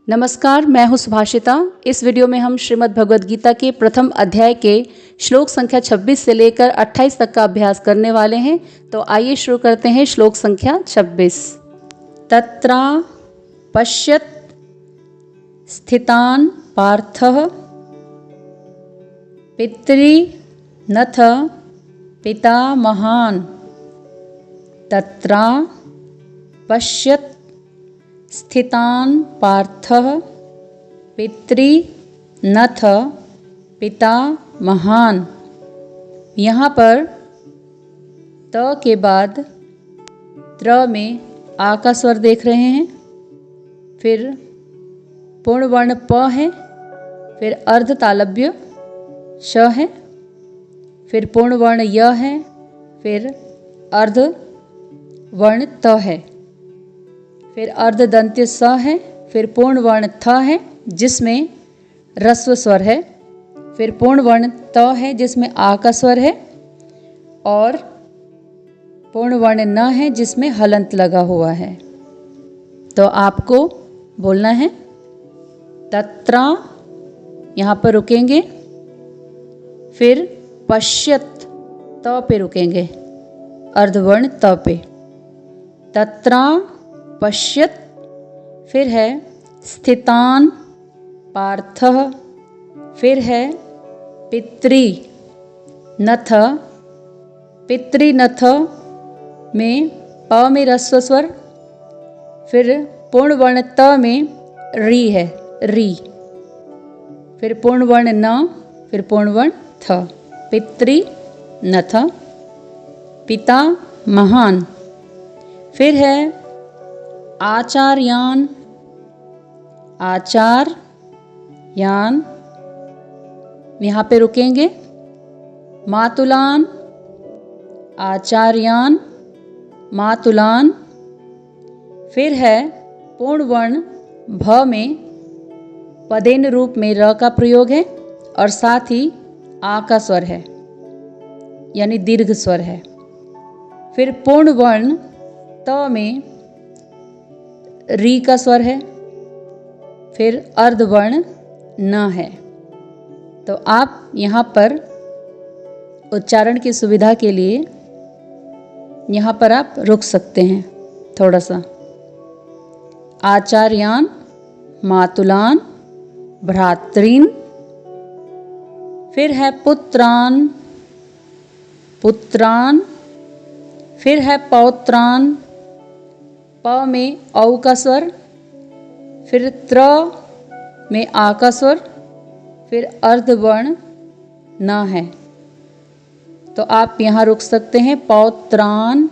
नमस्कार, मैं हूँ सुभाषिता। इस वीडियो में हम श्रीमद् भगवद गीता के प्रथम अध्याय के श्लोक संख्या 26 से लेकर 28 तक का अभ्यास करने वाले हैं। तो आइए शुरू करते हैं। श्लोक संख्या 26। तत्रा पश्यत स्थितान पार्थः पितृनथ पितामहान्। तत्रा पश्यत स्थितान पार्थः पितृनथ पितामहान्। यहाँ पर त के बाद त्र में आ का स्वर देख रहे हैं, फिर पूर्ण वर्ण प है, फिर अर्ध तालव्य श है, फिर पूर्ण वर्ण य है, फिर अर्ध वर्ण त है, फिर अर्ध दंत्य स है, फिर पूर्ण वर्ण थ है जिसमें ह्रस्व स्वर है, फिर पूर्ण वर्ण त है जिसमें आ का स्वर है, और पूर्ण वर्ण न है जिसमें हलंत लगा हुआ है। तो आपको बोलना है तत्रा, यहाँ पर रुकेंगे, फिर पश्यत त पे रुकेंगे, अर्धवर्ण त पे। तत्रा पश्यत, फिर है स्थितान पार्थः, फिर है पितृनथ। पितृनथ में प में ह्रस्व स्वर, फिर पूर्ण वर्ण त में री है, री, फिर पूर्ण वर्ण न, फिर पूर्ण वर्ण थ। पितृनथ पिता महान, फिर है आचार्यान। आचार्यान, यहाँ पे रुकेंगे। मातुलान, आचार्यान मातुलान, फिर है पूर्ण वर्ण भ में पदेन रूप में र का प्रयोग है और साथ ही आ का स्वर है, यानी दीर्घ स्वर है। फिर पूर्ण वर्ण त में री का स्वर है, फिर अर्धवर्ण न है। तो आप यहाँ पर उच्चारण की सुविधा के लिए यहाँ पर आप रुक सकते हैं थोड़ा सा। आचार्यान मातुलान भ्रातृन, फिर है पुत्रान, पुत्रान, फिर है पौत्रान, प में औ का स्वर, फिर त्र में आ का स्वर, फिर अर्धवर्ण न है। तो आप यहाँ रुक सकते हैं। पौत्रान,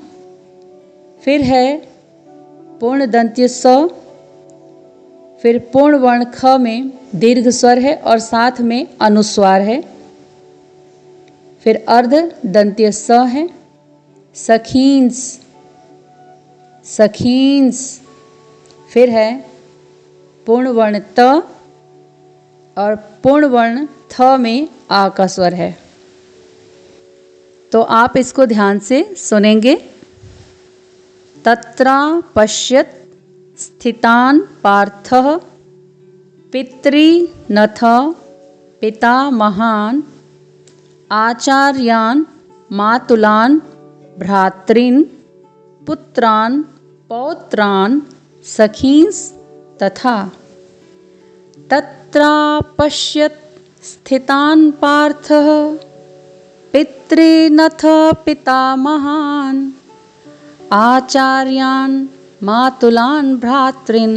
फिर है पूर्ण दंत्य स, फिर पूर्ण वर्ण ख में दीर्घ स्वर है और साथ में अनुस्वार है, फिर अर्ध दंत्य स है। सखींस, सखींस, फिर है पूर्ण वर्ण त और पूर्ण वर्ण थ में आ का स्वर है। तो आप इसको ध्यान से सुनेंगे। तत्रा पश्यत स्थितान पार्थः पितृनथ पितामहान्। आचार्यान मातुलान भ्रातृन पुत्रान पौत्रान सखींस तथा। तत्रा पश्यत स्थितान पार्थः पितृनथ पितामहान्। आचार्यान मातुलान भ्रातृन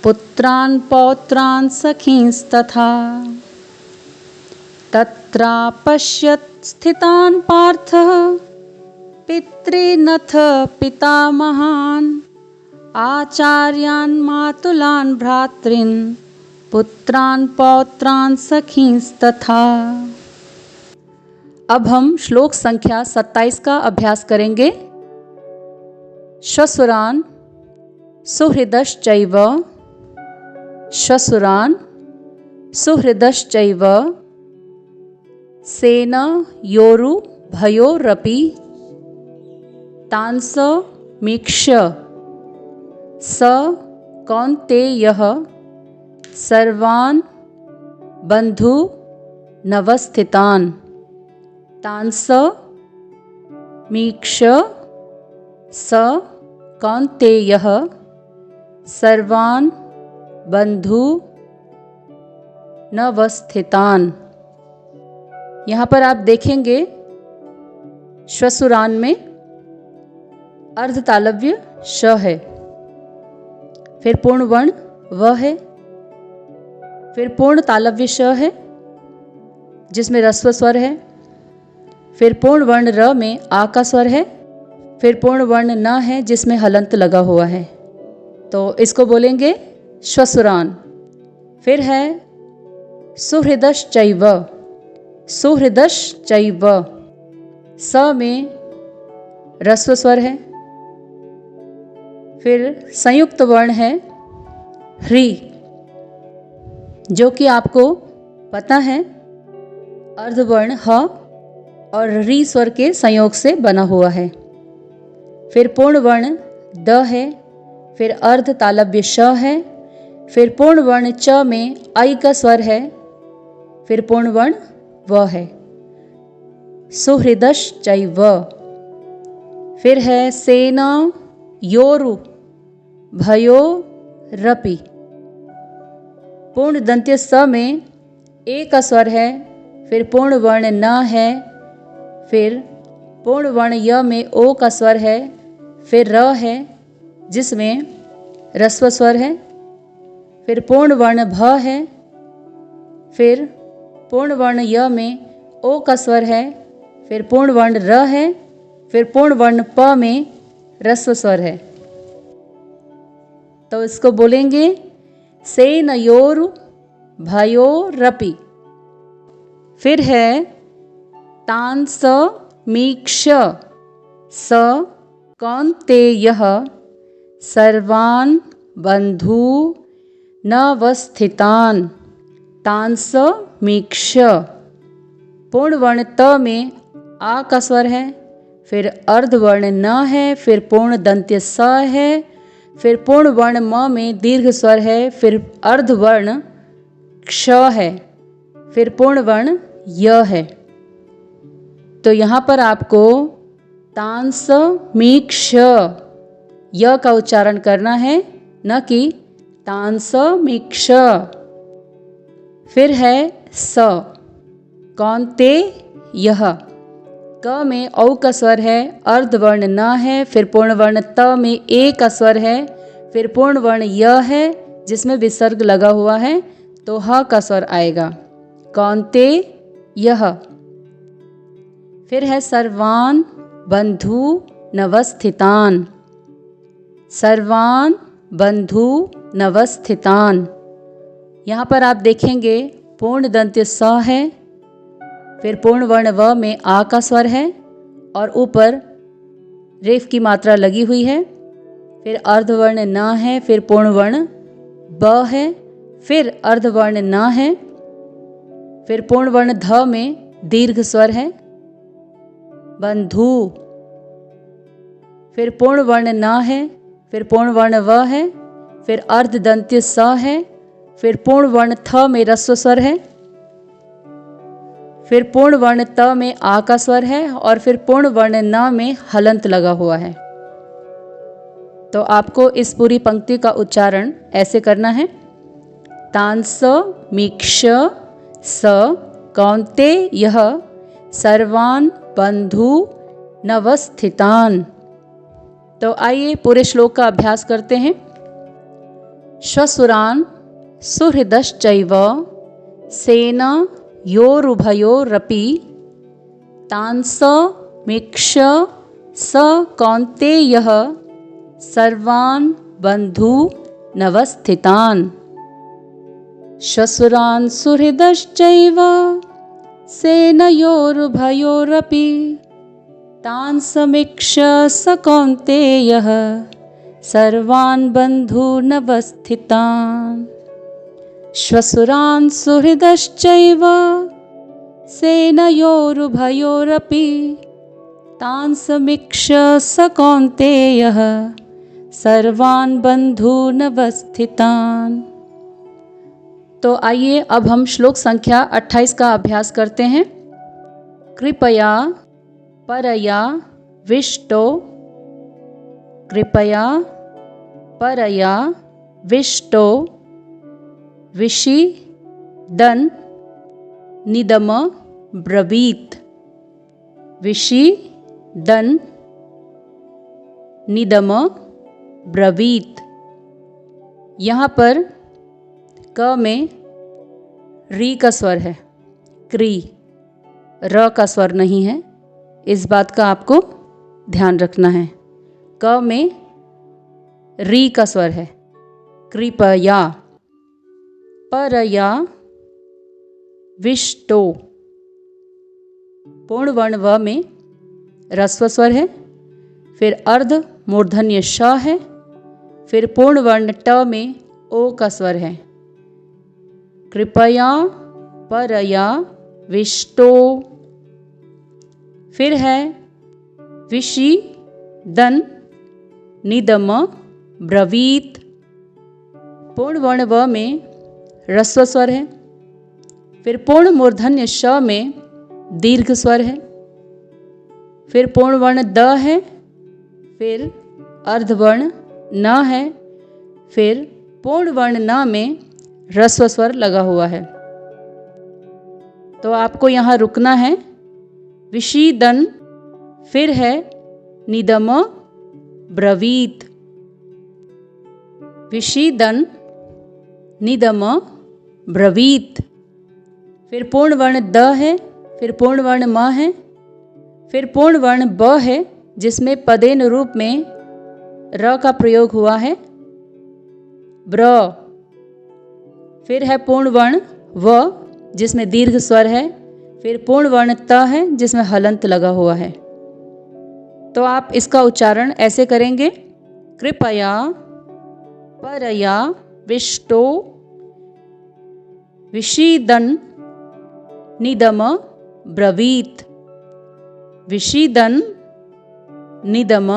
पुत्रान पौत्रान सखींस तथा। तत्रा पश्यत स्थितान पार्थः पितृनथ पितामहान्। आचार्यान मातुलान भ्रातृन पुत्रान पौत्रान सखींस तथा। अब हम श्लोक संख्या 27 का अभ्यास करेंगे। श्वसुरान सुहृदश्चैव, श्वसुरान सुहृदश्चैव सेन योरु भयोरपि तांस मीक्ष्य स कौन्तेयः सर्वान् बन्धु नवस्थितान् तांस मीक्ष स कौन्तेयः सर्वान् बन्धु नवस्थितान्। यहाँ पर आप देखेंगे श्वसुरान में अर्धतालव्य श है, फिर पूर्ण वर्ण व है, फिर पूर्ण तालव्य श है जिसमें ह्रस्व स्वर है, फिर पूर्ण वर्ण र में आ का स्वर है, फिर पूर्ण वर्ण न है जिसमें हलंत लगा हुआ है। तो इसको बोलेंगे श्वसुरान। फिर है सुहृदश्चैव, सुहृदश्चैव, स में ह्रस्व स्वर है, फिर संयुक्त वर्ण है ह्री, जो कि आपको पता है अर्धवर्ण ह और री स्वर के संयोग से बना हुआ है। फिर पूर्ण वर्ण द है, फिर अर्ध तालव्य श है, फिर पूर्ण वर्ण च में आई का स्वर है, फिर पूर्ण वर्ण व है। सुहृदश्चैव। फिर है सेना योरु भयो रपि, पूर्ण दंत्य स में ए का स्वर है, फिर पूर्ण वर्ण न है, फिर पूर्ण वर्ण य में ओ का स्वर है, फिर र है जिसमें ह्रस्व स्वर है, फिर पूर्ण वर्ण भ है, फिर पूर्ण वर्ण य में ओ का स्वर है, फिर पूर्ण वर्ण र है, फिर पूर्ण वर्ण प में ह्रस्व स्वर है। तो इसको बोलेंगे सेनयोरु भयोरपि। फिर है तांस मीक्ष स कौन्तेयः सर्वान् बन्धु नवस्थितान् तांस मीक्ष। पूर्ण वर्ण त में आ का स्वर है, फिर अर्धवर्ण न है, फिर पूर्ण दंत्य स है, फिर पूर्ण वर्ण म में दीर्घ स्वर है, फिर अर्धवर्ण क्ष है, फिर पूर्ण वर्ण य है। तो यहाँ पर आपको तांस मीक्ष य का उच्चारण करना है, न कि तांस मीक्ष। फिर है स कौन्ते यह, क में औ का स्वर है, अर्धवर्ण न है, फिर पूर्ण वर्ण त में ए का स्वर है, फिर पूर्ण वर्ण य है जिसमें विसर्ग लगा हुआ है, तो ह का स्वर आएगा कौन्ते यह। फिर है सर्वान् बन्धु नवस्थितान्, सर्वान् बन्धु नवस्थितान्। यहाँ पर आप देखेंगे पूर्ण दंत्य स है, फिर पूर्ण वर्ण व में आ का स्वर है और ऊपर रेफ की मात्रा लगी हुई है, फिर अर्धवर्ण न है, फिर पूर्ण वर्ण ब है, फिर अर्धवर्ण न है, फिर पूर्ण वर्ण ध में दीर्घ स्वर है बंधु, फिर पूर्ण वर्ण न है, फिर पूर्ण वर्ण व है, फिर अर्ध दंत्य स है, फिर पूर्ण वर्ण थ में ह्रस्व स्वर है, फिर पूर्ण वर्ण त में आ का स्वर है और फिर पूर्ण वर्ण न में हलंत लगा हुआ है। तो आपको इस पूरी पंक्ति का उच्चारण ऐसे करना है, तांस मीक्ष स कौन्तेयः सर्वान् बन्धु नवस्थितान्। तो आइए पूरे श्लोक का अभ्यास करते हैं। श्वसुरान् सुहृदश्चैव सेना योरुभयोरपि तांस मीक्ष स कौन्तेयः सर्वान् बन्धु नवस्थितान्। श्वसुरान् सुहृदश्चैव सेनयोरुभयोरपि तांस मीक्ष स कौन्तेयः सर्वान् बन्धु नवस्थितान्। श्वसुरान् सुहृदश्चैव सेनयोरुभयोरपि तांस मीक्ष स कौन्तेयः सर्वान् बन्धु नवस्थितान्। तो आइए अब हम श्लोक संख्या 28 का अभ्यास करते हैं। कृपया परया विष्टो, कृपया परया विष्टो विषीदन् निदम ब्रवीत्, विषीदन् निदम ब्रवीत्। यहाँ पर क में री का स्वर है, क्री, र का स्वर नहीं है। इस बात का आपको ध्यान रखना है। क में री का स्वर है, कृपया। परया विष्टो, पूर्ण वर्ण व में ह्रस्व स्वर है, फिर अर्ध मूर्धन्य श है, फिर पूर्ण वर्ण ट में ओ का स्वर है। कृपया परया विष्टो। फिर है विषीदन् निदम ब्रवीत्, पूर्ण वर्ण व में ह्रस्व स्वर है, फिर पूर्ण मूर्धन्य श में दीर्घ स्वर है, फिर पूर्ण वर्ण द है, फिर अर्धवर्ण न है, फिर पूर्ण वर्ण न में ह्रस्व स्वर लगा हुआ है। तो आपको यहाँ रुकना है। विषीदन्, फिर है निदम ब्रवीत्, विषीदन् निदम ब्रवीत्। फिर पूर्ण वर्ण द है, फिर पूर्ण वर्ण म है, फिर पूर्ण वर्ण ब है जिसमें पदेन रूप में र का प्रयोग हुआ है, ब्र। फिर है पूर्ण वर्ण व जिसमें दीर्घ स्वर है, फिर पूर्ण वर्ण त है जिसमें हलंत लगा हुआ है। तो आप इसका उच्चारण ऐसे करेंगे। कृपया परया विष्टो विषीदन् निदम ब्रवीत्, विषीदन् निदम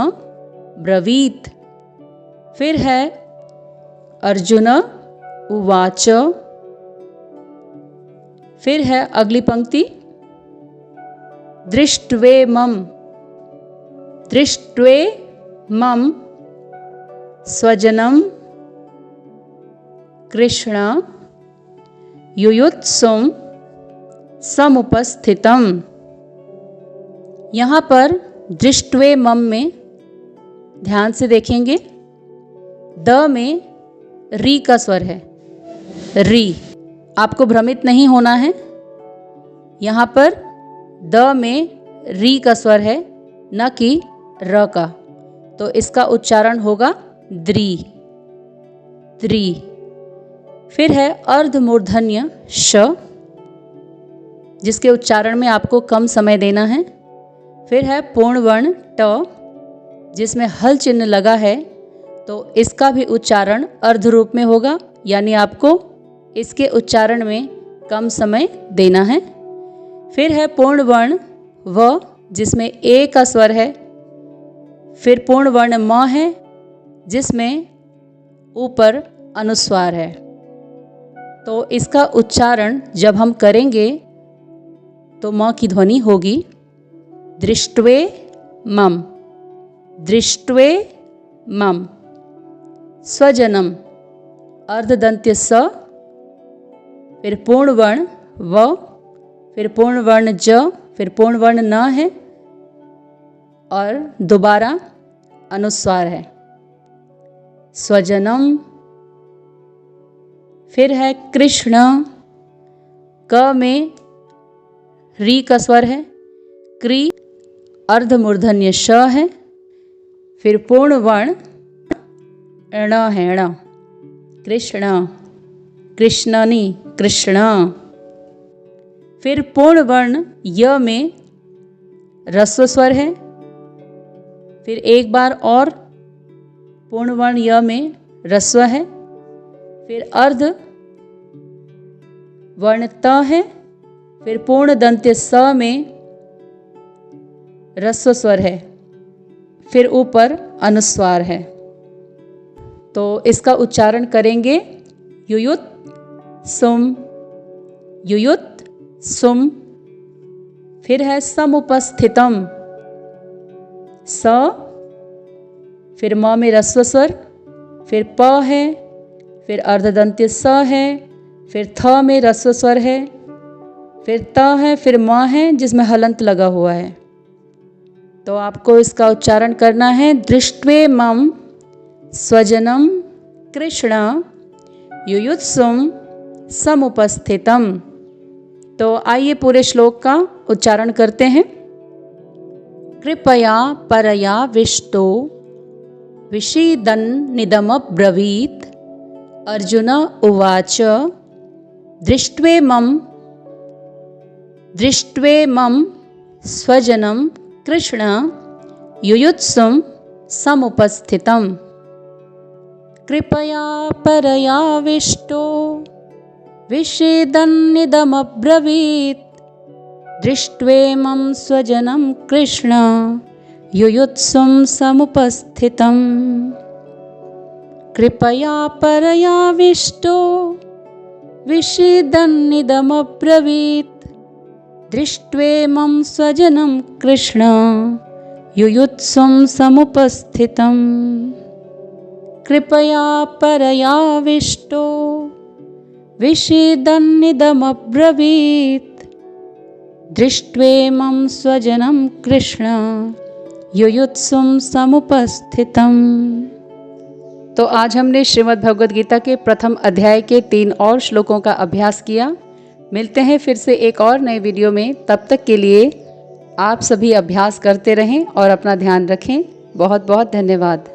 ब्रवीत्। फिर है अर्जुन उवाच, फिर है अगली पंक्ति दृष्ट्वेमं, दृष्ट्वेमं स्वजनं कृष्ण युयुत्सुं समुपस्थितम्। यहाँ पर दृष्ट्वेमं में ध्यान से देखेंगे, द में री का स्वर है, री। आपको भ्रमित नहीं होना है। यहाँ पर द में री का स्वर है, न कि र का। तो इसका उच्चारण होगा द्री, द्री। फिर है अर्धमूर्धन्य श, जिसके उच्चारण में आपको कम समय देना है। फिर है पूर्ण वर्ण ट, जिसमें हल चिन्ह लगा है, तो इसका भी उच्चारण अर्ध रूप में होगा, यानी आपको इसके उच्चारण में कम समय देना है। फिर है पूर्ण वर्ण व जिसमें ए का स्वर है, फिर पूर्ण वर्ण म है जिसमें ऊपर अनुस्वार है। तो इसका उच्चारण जब हम करेंगे तो म की ध्वनि होगी दृष्ट्वेमं, दृष्ट्वेमं। स्वजनम, अर्धदंत्य स, फिर पूर्ण वर्ण व, फिर पूर्ण वर्ण ज, फिर पूर्ण वर्ण न है और दोबारा अनुस्वार है, स्वजनम। फिर है कृष्ण, क में री का स्वर है, क्री अर्धमूर्धन्य श है, फिर पूर्ण वर्ण ण है, ण, कृष्ण, कृष्णनी, कृष्ण। फिर पूर्ण वर्ण य में ह्रस्व स्वर है, फिर एक बार और पूर्ण वर्ण य में ह्रस्व है, फिर अर्ध वर्ण त है, फिर पूर्ण दंत्य स में ह्रस्व स्वर है, फिर ऊपर अनुस्वार है। तो इसका उच्चारण करेंगे युयुत सुम, युयुत सुम। फिर है समुपस्थितम, स, फिर म में ह्रस्व स्वर, फिर प है, फिर अर्धदंत्य स है, फिर थ में ह्रस्व स्वर है, फिर त है, फिर म है जिसमें हलंत लगा हुआ है। तो आपको इसका उच्चारण करना है दृष्ट्वेमं स्वजनम कृष्ण युयुत्सुम समुपस्थितम। तो आइए पूरे श्लोक का उच्चारण करते हैं। कृपया परया विष्टो विषीदन्निदमब्रवीत्। अर्जुन उवाच दृष्ट्वेमं स्वजनं कृष्ण युयुत्सुं समुपस्थितम्। कृपया परयाविष्टो विषीदन्निदमब्रवीत्। दृष्ट्वेमं स्वजनं कृष्ण युयुत्सुं समुपस्थितम्। कृपया परयाविष्टो विषीदन्निदमब्रवीत्। दृष्ट्वेमं स्वजनं कृष्ण युयुत्सुं समुपस्थितम्। कृपया परयाविष्टो विषीदन्निदमब्रवीत्। दृष्ट्वेमं स्वजनं कृष्ण युयुत्सुं समुपस्थितम्। तो आज हमने श्रीमद् भगवद गीता के प्रथम अध्याय के 3 और श्लोकों का अभ्यास किया। मिलते हैं फिर से एक और नए वीडियो में। तब तक के लिए आप सभी अभ्यास करते रहें और अपना ध्यान रखें। बहुत बहुत धन्यवाद।